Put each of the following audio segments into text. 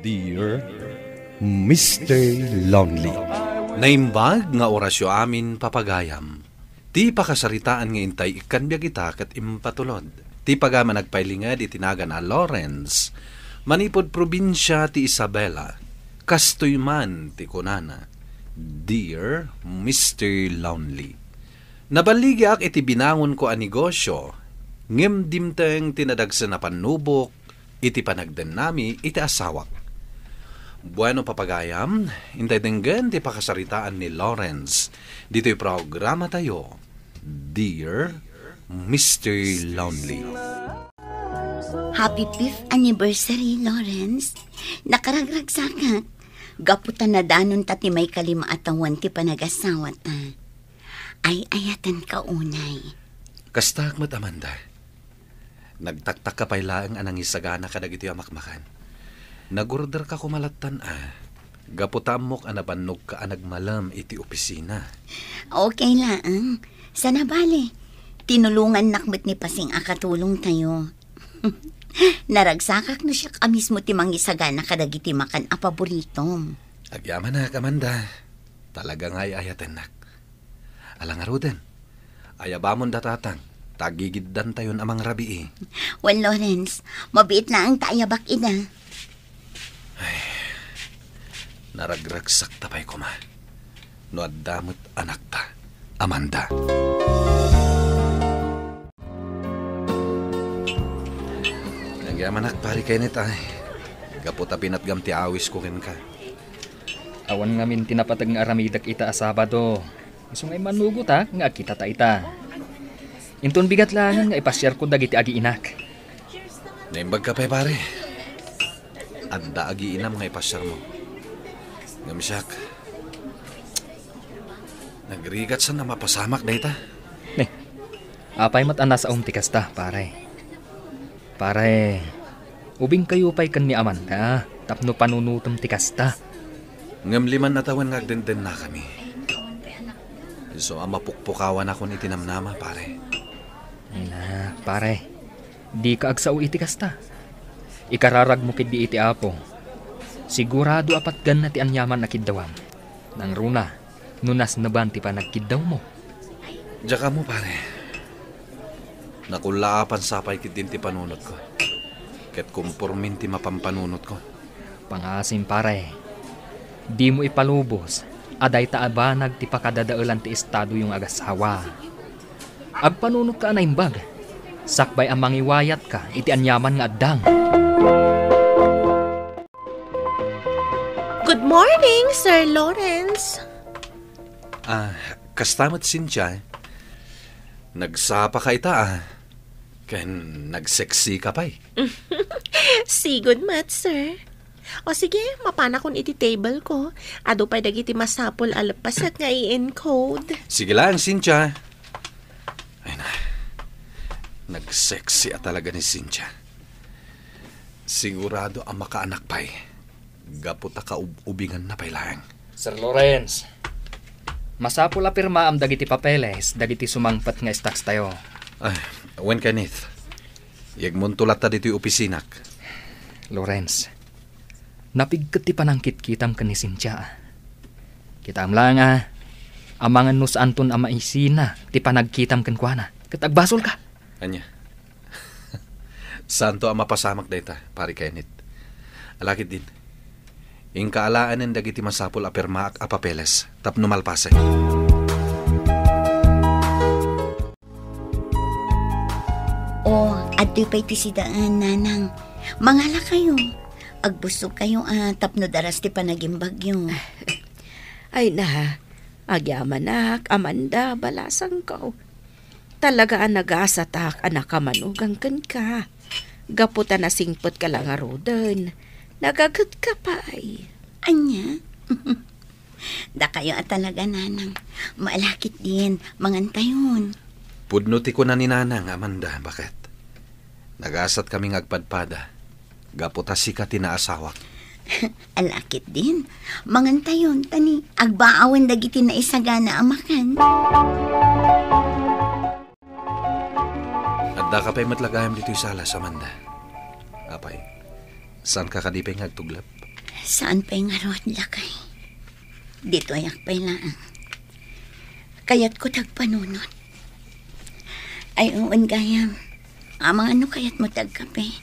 Dear Mr. Lonely. Naimbag nga orasyo amin papagayam. Ti pakasaritaan nga intay ikan biya kita kat impatulod. Ti pagama nagpailingad itinagan a Lawrence. Manipod probinsya ti Isabela. Kastoy man ti kunana. Dear Mr. Lonely. Nabaligyak iti binangon ko a negosyo. Ngem dimteng tinadagsa na panubok. Iti panagden nami iti asawak. Bueno papagayam, intay denggan ti pakasaritaan ni Lawrence. Dito'y programa tayo, Dear Mr. Lonely. Happy 5th anniversary, Lawrence. Nakaragragsakat. Gaputan na danon tati may kalimaatan ti panag-asawa ta. Ay ayatan ka unay. Kastak mat Amanda. Nagtaktak ka paylaang anang isagana ka dagiti amakmakan. Nagorder ka kumalatan Gaputamok anabannog ka anagmalam iti opisina. Okay lang. Sana bale. Tinulungan nakmet ni Pasing akatulong tayo. Naragsakak na siya ka mismo ti mangisagana kadagiti makan a paboritom. Agyaman na, Amanda. Talaga nga ayatan nak. Alang arudan. Ayabamon datatang. Tagigiddan tayon amang rabii. Well, Lawrence, mabiit na ang taayabak ina. Ay, naragragsak tapay ko ma. No addamot anak ta, Amanda. Nagyamanak pari kayo nit ay. Gaputa pinatgam ti awis ko kin ka. Awan ngamin tinapatag nga aramidak ita a Sabado. Iso ngay manugot nga kita ta ita. Intun bigat lang nga ipasyar ko dagiti agi inak. Naimbag ka pa'y pare. Adda agi inam nga ipasyar mo. Ngamisyak. Nagrigat sa na mapasamak na ita. Apay matanas sa tikas ta, pare. Pare, ubing kayo pa'y kan ni Amanda. Tapno panunutom tikas ta. Ngamliman na tawan nga agdenden na kami. So mapukpukawan ako ni tinamnama, pare. Ay na, pare. Di ka agsao itikas ta. Ikararag mo kid di iti apo. Sigurado apat gan na ti anyaman na kiddawam. Nang runa, nunas na banti pa nagkiddaw mo. Diyaka mo pare. Nakulaapan sapay kid din ti panunot ko. Ket kumpurmin ti mapampanunot ko. Pangasim pare. Di mo ipalubos. Aday taabanag ti pakadadaulan ti estado yung agasawa. Agpanunot ka na imbag. Sakbay ang mangiwayat ka iti anyaman nga addang. Good morning, Sir Lawrence. Kastamat Cynthia. Nagsapa ka ita Ken nagseksi ka pa'y. Sigod mat, sir. O sige, mapana kon iti table ko. Ado pa'y dagiti masapol alapasak nga i-encode. Sige lang, Cynthia. Ay na. Nagseksi talaga ni Cynthia. Sigurado ang makaanak pa'y. Gaputa ka ubingan na pa'y lang. Sir Lawrence, masapula pirma am dagiti papeles, dagiti sumangpat nga stocks tayo. When kanith? Yagmuntulat ta dito'y opisinak. Lawrence, napigkat ti panangkit kitam ka ni Cynthia. Kitam lang amangan no saan ton ama isina, ti panagkitam kan kuana. Katagbasol ka. Anya? Santo ang mapasamak dayta, pari Kenneth. Alakit din. Ingkaalaan ng dagiti masapul aperma ak apapeles, tapno malpase. Adoy pa'y tisidaan, nanang. Mangala kayo. Agbusog kayo, tapno daras ti panagimbagyo. Ay na, agyaman nak, Amanda, balasang ko. Talaga ang nag-aasatak, anak ka manugang kan ka. Gaputan na singpot ka lang arudan. Nagagat ka pa ay. Anya? Da kayo talaga, nanang. Maalakit din, mangantayon. Pudnuti ko na ni nanang, Amanda, bakit? Nagasat kaming agpadpada. Gaputasi ka tinaasawak. Alakit din. Mangantayon, tani. Agbaawan dagiti na isagana amakan. Adda ka pa'y matlagayam dito'y salas, Amanda. Apay, saan ka kadipay ngagtuglap? Saan pa'y nga roon lakay? Dito ay akpay lang. Kayat ko tagpanunot. Ay uon gayam. Amang ano kayat mo tagkape?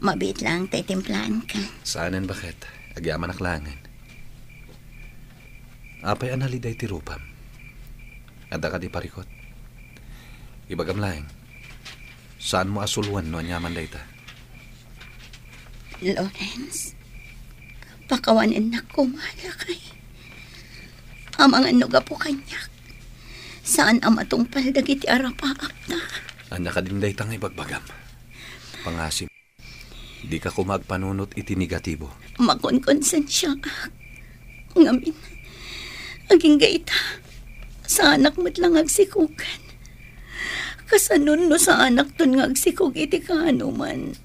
Mabit lang tay timplaan ka. Saanan bakit? Agyaman aklangan. Apay analiday ti rupam. Ada ka di parikot. Ibagam laing. Saan mo asuluan no anyaman dayta? Lawrence, pakawanin na ko malakay. Amang ano ga po kanyak. Saan ang matungpal dagiti arapaap na? Anya ka din daytang ibagbagam. Pangasim. Di ka kumagpanunot iti negatibo. Makonkonsensya ak. Ngamin, aging gaita. Sa anak mo't lang agsikugan. Kasanon no sa anak ton nga agsikog iti kahanuman.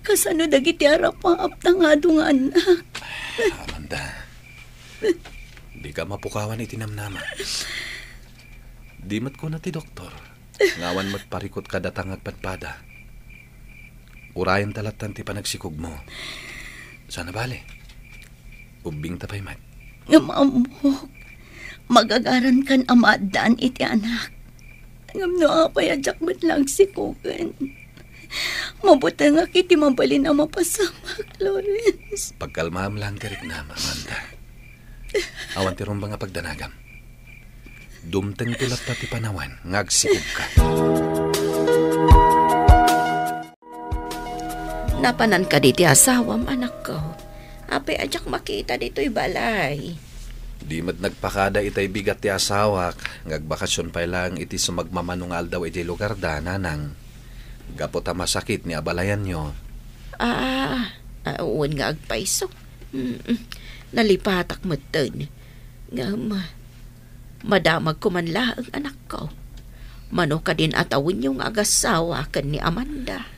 Kasano dagiti arapaap na nga nga anak. Amanda, di ka mapukawan iti namnama. Di mat ko na ti doktor. Ngawan mo't parikot ka datang agpadpada. Urayan talatan ti panagsikog mo. Sana bale. Ubing tapay mat. Nga maambok. Magagaran kan amadaan iti anak. Ngam no apay adyak mo't lang sikugan. Mabuti nga kiti mabalin ang mapasamak, Lawrence. Pagkalmaam lang tirik na, Amanda. Awan ti rumba nga pagdanagam. Dumteng tulap pati panawan, ngagsikog ka. Napanan ka diti asawam, anak ko. Apay adyak makita dito'y balay. Di mat nagpakada itay bigat ti asawak. Ngagbakasyon pa lang iti sumagmamanungal daw iti lugar da, nanang. Gapot ang masakit ni abalayan nyo. Uwan nga agpaiso. Nalipatak mo ton. Nga madamag ko man laang anak ko. Mano ka din atawin yung agasawa kan ni Amanda.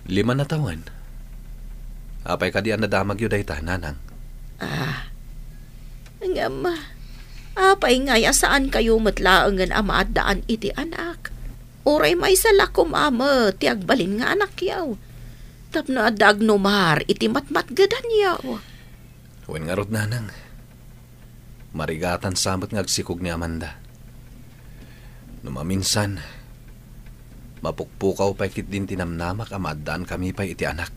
5 na taon. Apay ka di ang nadamag yun dayta, nanang. Nga apay nga saan kayo matlaangan ama at daan iti anak. Uray may salakom ama, tiag balin nga anak yaw. Tapno adag numar, iti matmat gadan yaw. Huwin nga rod, nanang. Marigatan samot ngagsikog ni Amanda. Numaminsan, mapukpukaw pa kit din tinamnamak amadaan kami pa iti anak.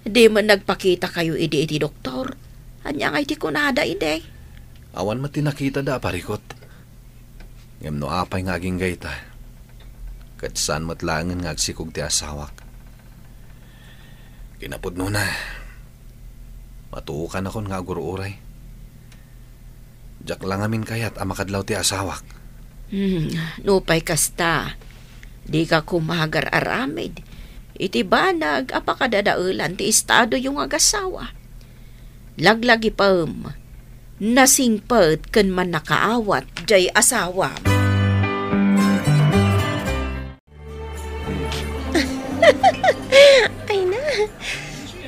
Di man nagpakita kayo iti doktor. Anya nga iti kunada ide. Awan matinakita da parikot. Ngam no apay nga aging gayta. Kat saan matlangan nga agsikog ti asawak. Kinapod no na. Matuukan akon nga aguruuray. Diyak lang amin kayat amakadlaw ti asawak. Nupay kasta. Di ka kumagar aramid. Iti banag apakadadaulan ti estado yung agasawa. Laglagi pam. Nasingpet ken man nakaawat jay asawa. Ay na,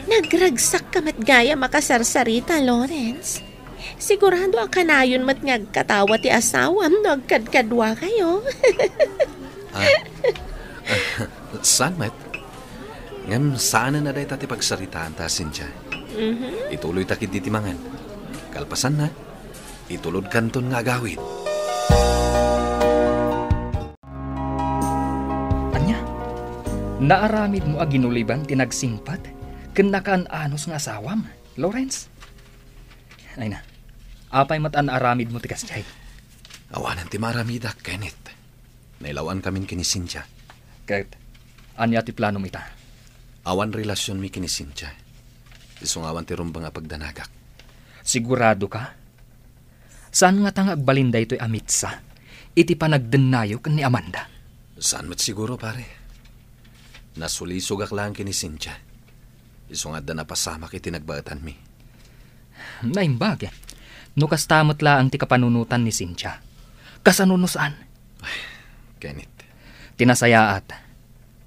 nagragsak kamat gaya makasarsarita, Lawrence. Sigurado ang kanayon mat ngagkatawa ti asawam no agkadkadwa kayo. Saan mat? Ngam saan na day tati pagsaritaan ta, Cynthia? Ituloy takit ditimangan. Kalpasan na, itulod kanton nga gawin. Anya, naaramid mo aginuliban tinagsingpat, ken nakaan-anos nga asawam, Lawrence? Ay na, apay matan aramid mo tikas jay. Awanan ti maramida, Kenneth. Nailawan kamin kini Cynthia. Kahit, anya ti plano mo ita? Awan relasyon mi kini Cynthia. Isungawan ti rumba nga pagdanagak. Sigurado ka? Saan nga tang agbalinda ito'y amitsa? Iti panagdenayo kan ni Amanda. Saan mat siguro, pare? Nasulisugak lang kini Cynthia. Isungad na napasamak iti nagbaatan mi. Naimbag, no kastamot laang ti kapanunutan ni Cynthia. Kasanunusaan? Kenneth. Tinasayaat.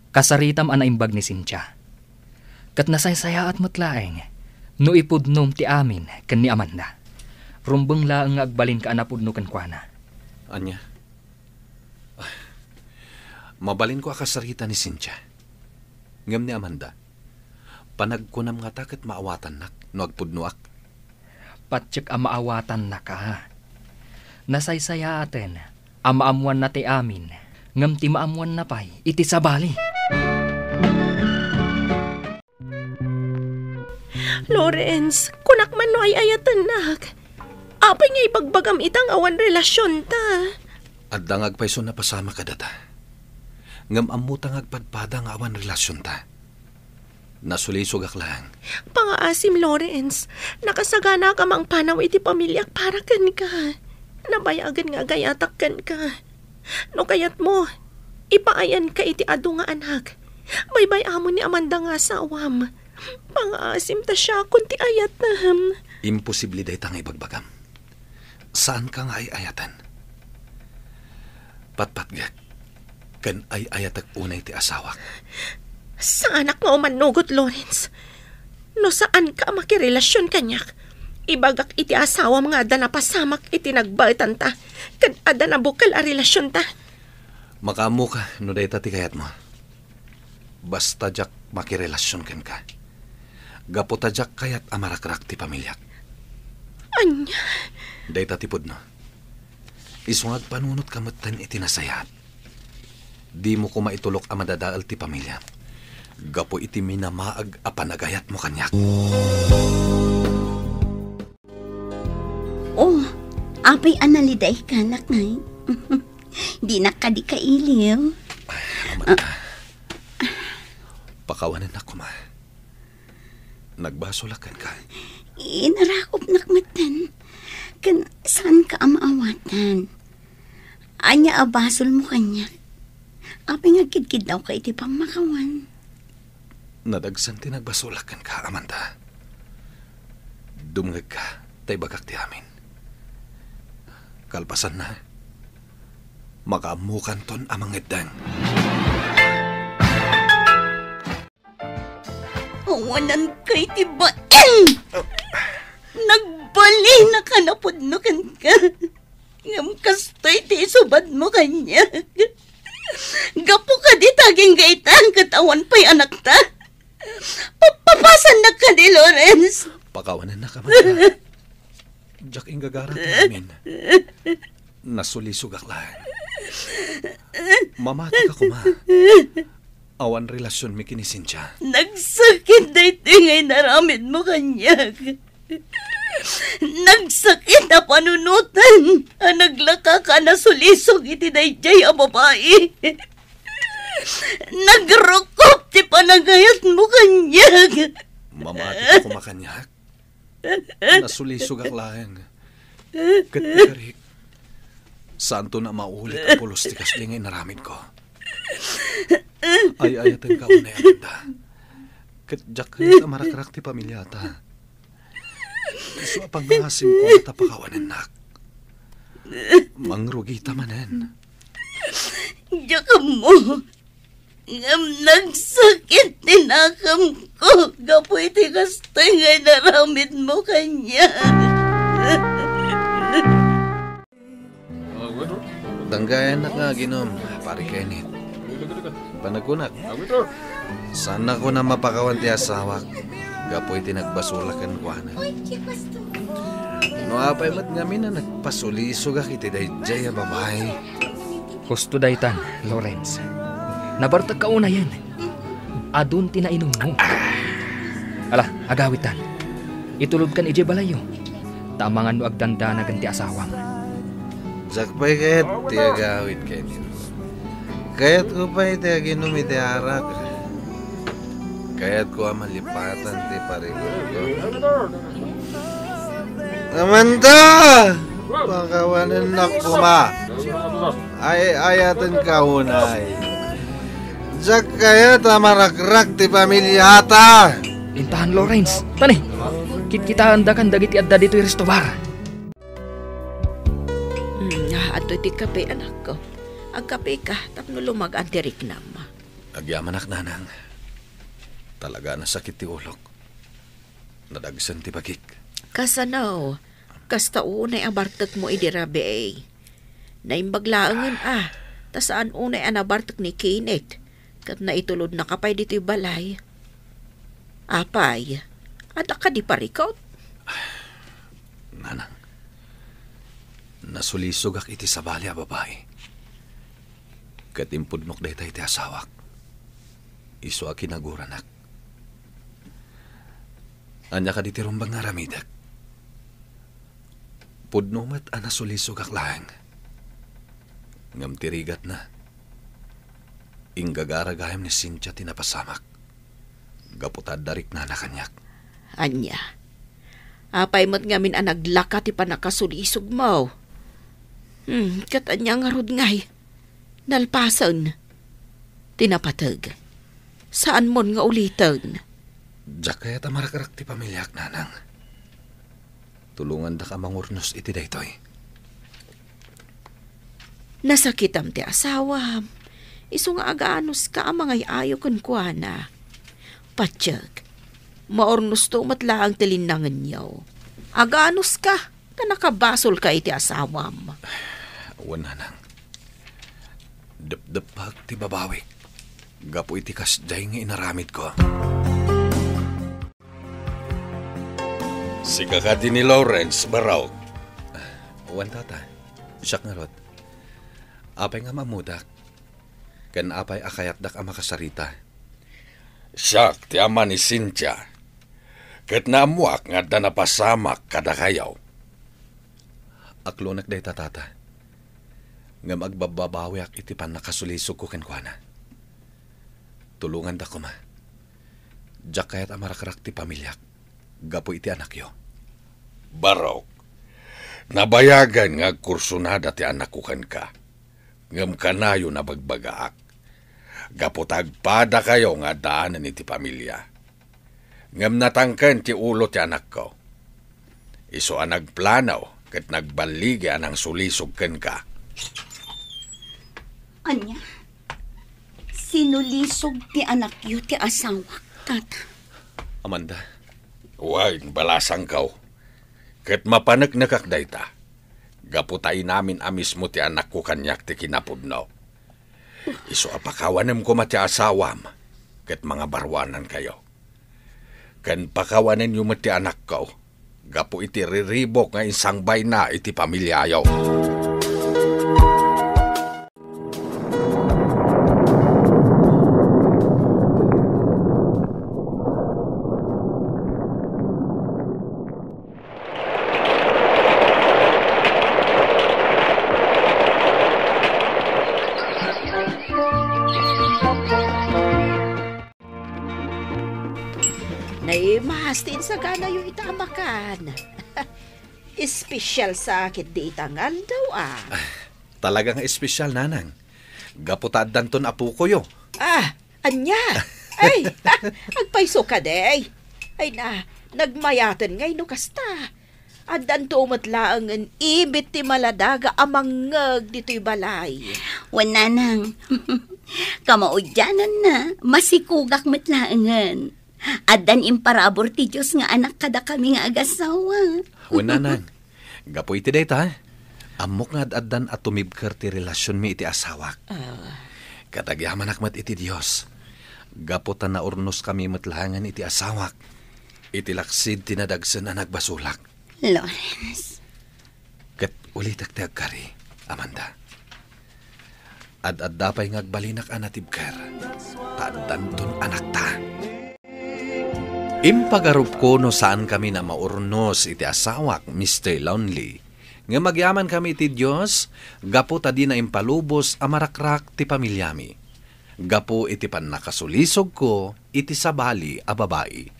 Kasaritam ang naimbag ni Cynthia. Kat nasaysayaat mo't laeng. No ipudnom ti amin ken ni Amanda. Rumbeng laang nga agbalin ka anapudno ken kuana. Anya? Mabalin ko akasarita ni Cynthia. Ngam ni Amanda. Panagkunam nga taket maawatan nak, no agpudnuak. Patsik ang maawatan na ka. Nasaysaya atin, ang maamuan na ti amin, ngam ti maamuan na pay, iti sabali. Lawrence, kunak man no ay ayatan nak. Apay nga ipagbagam itang awan relasyon ta. At dangag paiso na pasama ka data. Ngam amutang agpadpada nga awan relasyon ta. Nasulisog lang. Pangaasim, Lawrence. Nakasagana ka mang panaw iti pamilyak para kan ka. Nabayagan nga gayatak kan ka. No kayat mo, ipaayan ka iti adu nga anak. Baybay amo ni Amanda nga sa awam. Pangaasim ta siya kunti ayat na. Imposible day tang ibagbagam. Saan ka nga ay ayatan? Patpatgak, kan ay ayatag unay ti asawak. Sa anak nga umanugot, Lawrence. No saan ka makirelasyon kanyak? Ibagak iti asawa mga ada na pasamak iti nagbaitan ta. Kan ada na bukal a relasyon ta. Makamu ka, no day ti kayat mo. Basta jak makirelasyon kan ka. Gaputa jak kayat amarakrak ti pamilyak. Anya? Day tatipod no. Isungag panunot kamutan iti nasayat. Di mo ko maitulok ang madadaal ti pamilya. Gapo iti minamaag a panagayat mo kanyak. Oh, apay analiday ka, nakay. Di na ka di kailiw. Amanda, pakawanan na kuma. Nagbasulakan ka. Inarakop nakmatan. Kan saan ka amaawatan? Anya abasol mo kanya. Apay nga kidkid daw ka iti pamakawan. Nadagsan ti nagbasulakan ka, Amanda. Dumngag ka, tay bagak ti amin. Kalpasan na, makaamukan ton amang edang. Awanan kay tibain! Nagbali na ka na pudnukan ka. Ngam kastoy ti isubad mo kanya. Gapo ka di taging gaitang katawan pa'y anak ta. Papapasan na ka di, Lawrence. Pakawanan na ka, Amanda. Diyak ing gagarat namin. Nasulisog aklan. Mamati ka kuma. Awan relasyon mi kinisensya. Nagsakit na iti ngay naramid mo kanya. Nagsakit na panunutan. Naglaka ka na sulisog iti dayjay a babae. Nagrukop ti panagayat mo kanya. Mamati ka kuma kanyak. Nasulisog aklan. Katikarik. Santo na maulit ang pulos ti kaslingay naramid ko. Ay ayatan ka unay, Amanda. Katjak kayo na marakrak ti pamilyata. So pangasim ko at apakawanan nak. Mangrugi tamanen. Diyak mo. Ngam nagsakit tinakam ko. Gapoy ti kastoy ngay naramid mo kanya. Tanggayan na nga ginom, pari Kenneth. Panagunak. Sana ko na mapakawan ti asawak. Gapoy tinagbasulakan ko na. No apay mat ngamin na nagpasulisog ak iti dayjay a babae. Gusto daytan, Lawrence. Nabartag ka una yan. Adun tinainom mo. Ala, agawitan. Itulog kan ije balayo. Tamangan no agdanda na ganti asawang. Jakpay kayat ti agawit Kenneth. Kayat ko pa iti aginom iti arak. Kayat ko amalipatan ti parigol ko. Amanda! Pakawanan na kuma. Ay ayatan ka unay. Jak kayat amarakrak ti pamilyata. Intahan, Lawrence. Tani, kita andakan dagiti adda dito yung restobar. Ato iti kape, anak ko. Agkape ka, tapno lumag antirik nama. Agyamanak nanang. Talaga nasakit ti ulok. Nadagsan ti bagik. Kasanaw, kasta unay abartak mo idirabe eh. Naimbaglaangan tasaan unay anabartak ni Kenneth. Kat naitulod na kapay dito'y balay. Apay, ada ka di parikot? Nanang, nasulisog ak iti sabali a babae. Katimpudnok day tayo iti asawak. Iso a kinaguranak. Anya ka di tirumbang nga ramidak. Pudnumat a nasulisog ak lang. Ngam tirigat na. Inggagaragayam ni Cynthia tinapasamak. Gaputad darik na nakanyak. Anya, apay mat ngamin ang naglaka ti panakasulisog mo. Kat anya nga rod ngay. Nalpasan. Tinapatag. Saan mon nga ulitan? Diyak kaya tamarakarak ti pamilyak, nanang. Tulungan da ka mangurnos iti daytoy. Nasakitam ti asawam. Isu nga agaanos ka amangay ayo kun kuana. Patsyag, maornos to matlaang tilinangan niyaw. Agaanos ka, na nakabasol ka iti asawam. Wala nang. Dap-dapag ti babawik. Gapo iti kasday nga inaramid ko. Si kakati ni Lawrence Baraw. Wan tata, siyak nga rod. Apay nga mamudak. Kan apay akayat dak ang makasarita. Siyak ti ama ni Cynthia. Kat naamuak nga da napasamak kada kayaw. Aklonak day tatata. Nga magbababawiak iti pan nakasulisog ko kenkwana. Tulungan da ko ma. Diyak kayat amarakarak ti pamilyak. Gapo iti anak yo. Barok. Nabayagan nga kursunada ti anak ko ka. Ngam kanayo na bagbagaak. Gapo tagpada kayo nga daanan iti pamilya. Ngam natangken ti ulo ti anak ko. Iso ang nagplanaw kat nagbaligi anang sulisog ken ka. Anya, sinulisog ti anak yu ti asawak, tata. Amanda. Uy, balasang kaw. Kat mapanagnakak dayta. Gaputay namin amis mo ti anak ko kanyak ti kinapudnaw. Iso apakawanem ko mati asawam. Kat mga barwanan kayo. Kan pakawanen yu mati anak ko. Gapu iti riribok nga isang bay na iti pamilyayo. Mahastin sa gana yung itamakan. Espesyal sa akit di itangal daw Talagang espesyal, nanang. Gaputad danton apo ko yo. Anya? Ay, agpaiso ka day. Ay na, nagmayatan ngay no kasta. Adan to umatlaang an ibit ti maladaga amangag dito'y balay. Wananang, kamaudyanan na, masikugak matlaangan. Adan imparabor ti Diyos nga anak kada kami nga agasawa. Wananang, gapo iti dayta. Amok nga adan at tumibker ti relasyon mi iti asawak. Katagyaman akmat iti Diyos. Gapo ta na urnos kami matlaangan iti asawak. Iti laksid tinadagsan na nagbasulak. Lawrence. Kat ulitak ti agkari, Amanda. Ad dapay ngagbalinak anatibker. Tadanton anak ta. Impagarup ko no saan kami na maurnos iti asawak, Mr. Lonely. Nga magyaman kami iti Diyos, gapo ta di na impalubos amarakrak ti pamilyami. Gapo iti pan nakasulisog ko, iti sabali a babae.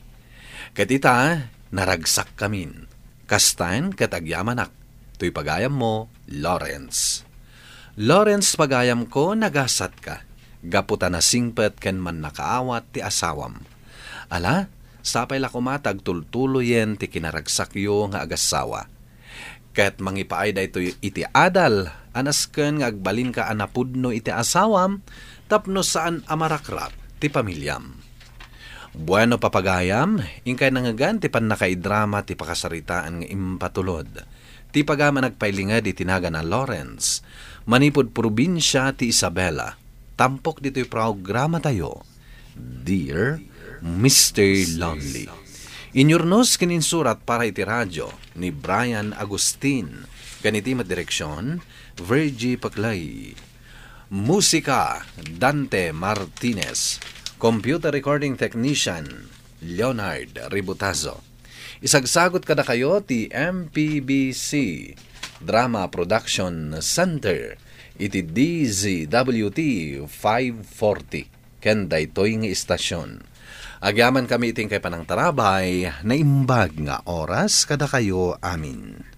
Kat ita, naragsak kamin. Kastan katagyaman ak. Tuy pagayam mo, Lawrence. Lawrence pagayam ko, nagasat ka. Gapo ta na singpet ken man nakaawat ti asawam. Ala, sapay la kumatag tultuloyen ti kinaragsak yo nga agasawa. Ket mangipaay daytoy iti adal, anasken nga agbalin ka anapudno iti asawam, tapno saan amarakrak ti pamilyam. Bueno papagayam, ingkay nangagan ti pannakaidrama ti pakasaritaan nga impatulod. Ti pagama nagpailingad iti naga na Lawrence, manipod probinsya ti Isabela. Tampok dito'y programa tayo, Dear Mr. Lonely. Inyurnos kininsurat para iti radyo ni Brian Agustin. Ganiti direksyon, Virgie Paclay. Musika, Dante Martinez. Computer recording technician, Leonard Ributazo. Isagsagot kada kayo ti MPBC Drama Production Center iti DZWT 540 ken daytoy nga istasyon. Agyaman kami iting kay panang tarabay na imbag nga oras kada kayo amin.